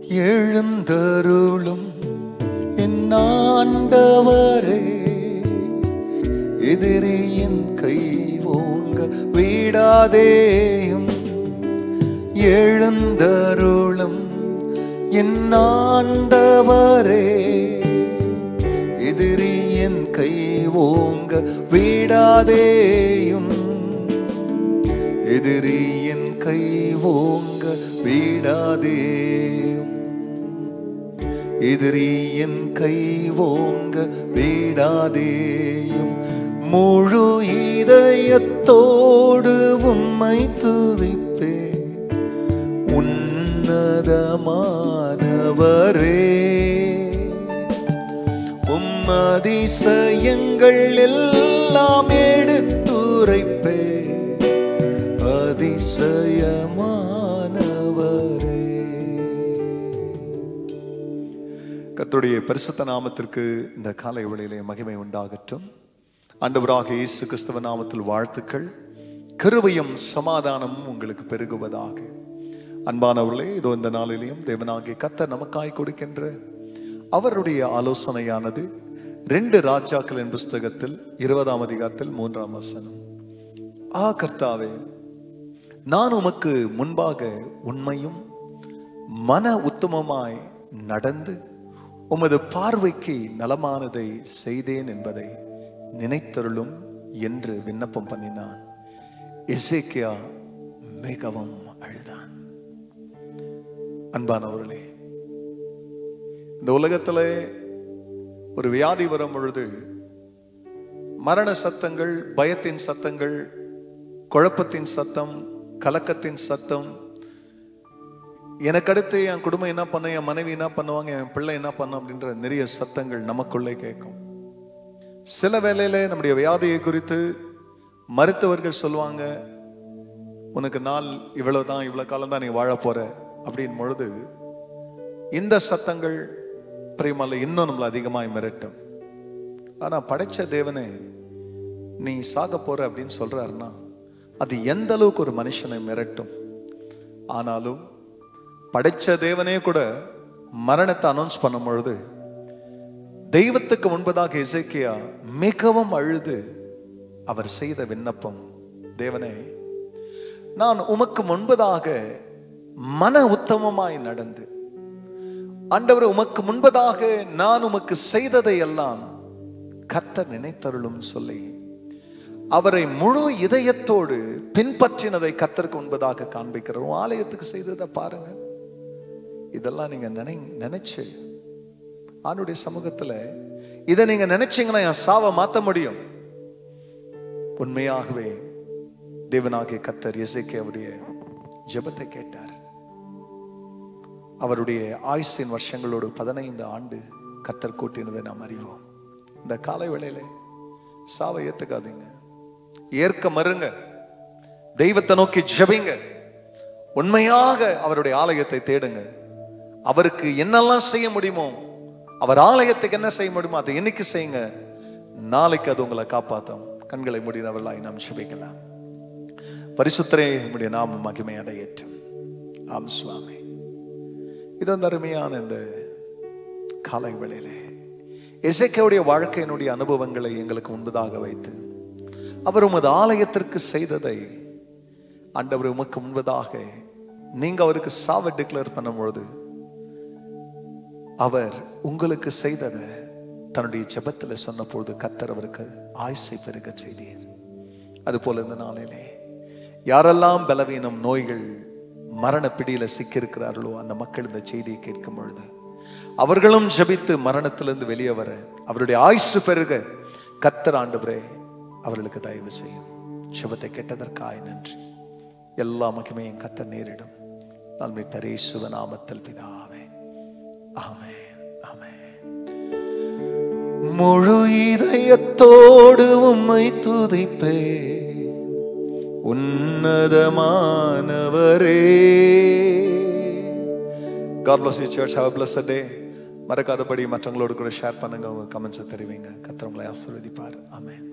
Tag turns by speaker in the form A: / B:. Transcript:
A: எழுந்தருளும் என் ஆண்டவரே, எதிரியின் கை ஓங்க விடாதேயும். எழுந்தருளும் என் ஆண்டவரே, எதிரியின் கை ஓங்க விடாதேயும். எதிரியின் கை ஓங்க விடாதேயும். எதிரியின் கை ஓங்க விடாதேயும். முழு இதயத்தோடு உம்மை துதிப்பே, உன்னதமானவரே. அதிசயங்கள் எல்லாம் எடுத்துரைப்பே, அதிசயமானவரே. கர்த்தருடைய பரிசுத்த நாமத்திற்கு இந்த காலை வேளையிலே மகிமை உண்டாகட்டும். ஆண்டவராகிய இயேசு கிறிஸ்துவ நாமத்தில் வாழ்த்துக்கள். கிருபையும் சமாதானமும் உங்களுக்கு பெருகுவதாக. அன்பானவர்களே, இதோ இந்த நாளிலேயும் தேவனாகிய கர்த்தர் நமக்காய் கொடுக்கின்ற அவருடைய ஆலோசனையானது 2 ராஜாக்களின் புஸ்தகத்தில் 20ஆம் அதிகாரத்தில் 3ஆம் வசனம். கர்த்தாவே, நான் உமக்கு முன்பாக உண்மையும் மன உத்தமமாய் நடந்து உமது பார்வைக்கு நலமானதை செய்தேன் என்பதை நினைத்தருளும் என்று விண்ணப்பம் பண்ணினான். எசேக்கியா மிகவும் அழுதான். அன்பானவர்களே, இந்த உலகத்துல ஒரு வியாதி வரும் பொழுது மரண சத்தங்கள், பயத்தின் சத்தங்கள், குழப்பத்தின் சத்தம், கலக்கத்தின் சத்தம், எனக்கு அடுத்து என் குடும்பம் என்ன பண்ண, என் மனைவி என்ன பண்ணுவாங்க, என் பிள்ளை என்ன பண்ண அப்படின்ற நிறைய சத்தங்கள் நமக்குள்ளே கேட்கும். சில வேளையில நம்முடைய வியாதியை குறித்து மருத்துவர்கள் சொல்லுவாங்க, உனக்கு நாள் இவ்வளவுதான், இவ்வளவு காலம் தான் நீ வாழ போற அப்படின் பொழுது இந்த சத்தங்கள் பிரியமல்ல இன்னும் நம்மளை அதிகமாய் மிரட்டும். ஆனா படைச்ச தேவனே நீ சாக போற அப்படின்னு சொல்றாருன்னா அது எந்த அளவுக்கு ஒரு மனுஷனை மிரட்டும். ஆனாலும் படைச்ச தேவனே கூட மரணத்தை அனௌன்ஸ் பண்ணும் பொழுது தெய்வத்துக்கு முன்பதாக எசேக்கியா மிகவும் அழுது அவர் செய்த விண்ணப்பம், தேவனே, நான் உமக்கு முன்பதாக மன உத்தமமாய் நடந்து, ஆண்டவர் உமக்கு முன்பதாக நான் உமக்கு செய்ததை எல்லாம் கர்த்தர் நினைத்தருளும் சொல்லி அவரை முழு இதயத்தோடு பின்பற்றினதை கர்த்தருக்கு முன்பதாக காண்பிக்கிறார். ஆலயத்துக்கு செய்ததை பாருங்க. இதெல்லாம் நீங்க நினைச்சு ஆண்டுடைய சமூகத்துல இதை நீங்க நினைச்சீங்கன்னா என் சாவை மாத்த முடியும். உண்மையாகவே தேவனாகிய கர்த்தர் எசேக்கியாவுடைய ஜெபத்தை கேட்டார். அவருடைய ஆயுசின் வருஷங்களோடு 15 ஆண்டு கர்த்தர் கூட்டினதை நாம் அறிவோம். இந்த காலை வேளையில சாவை ஏத்துக்காதீங்க, ஏற்க மறுங்க, தெய்வத்தை நோக்கி ஜெபிங்க, உண்மையாக அவருடைய ஆலயத்தை தேடுங்க. அவருக்கு என்னெல்லாம் செய்ய முடியுமோ, அவர் ஆலயத்துக்கு என்ன செய்ய முடியுமோ அதை இன்னைக்கு செய்யுங்க. நாளைக்கு அது உங்களை காப்பாற்றும். கண்களை மூடினவர்களாய் நாம் ஜெபிக்கலாம். பரிசுத்தரே, உம்முடைய நாமம் மகிமை அடையட்டும். ஆம் சுவாமி. இது அந்த அருமையான இந்த காலை வேளையிலே எசேக்கியாவுடைய வாழ்க்கையினுடைய அனுபவங்களை எங்களுக்கு முன்பதாக வைத்து அவர் உமது ஆலயத்திற்கு செய்ததை ஆண்டவர் உமக்கு முன்பதாக நீங்க அவருக்கு சாவை டிக்ளேர் பண்ணும்பொழுது அவர் உங்களுக்கு செய்ததை தன்னுடைய ஜெபத்தில் சொன்ன பொழுது கர்த்தர் அவருக்கு ஆயுசை பெருக செய்தீர். அதுபோல இந்த நாளிலே யாரெல்லாம் பலவீனம், நோய்கள், மரண பிடியில சிக்கியிருக்கிறார்களோ அந்த மக்கள் இந்த செய்தியை கேட்கும் பொழுது அவர்களும் ஜெபித்து மரணத்திலிருந்து வெளியே வர அவருடைய ஆயுசு பெருக கர்த்தர் ஆண்டவரே அவர்களுக்கு தயவு செய்யும். ஜெபத்தை கேட்டதற்காய் நன்றி. எல்லா மகிமையும் கர்த்தர் நேரிடும். நன்மை தரேசுவ நாமத்தில் பிதாவே, ஆமென், ஆமென். முழு இதயத்தோடு உம்மை துதிப்பே, உன்னதமானவரே. God bless you church. Have a blessed day. மறக்காதபடி மற்றவங்களோடு கூட ஷேர் பண்ணுங்க, உங்க கமெண்ட்ஸை தெரிவிங்க. கர்த்தர் உங்களை ஆசீர்வதிப்பார். ஆமென்.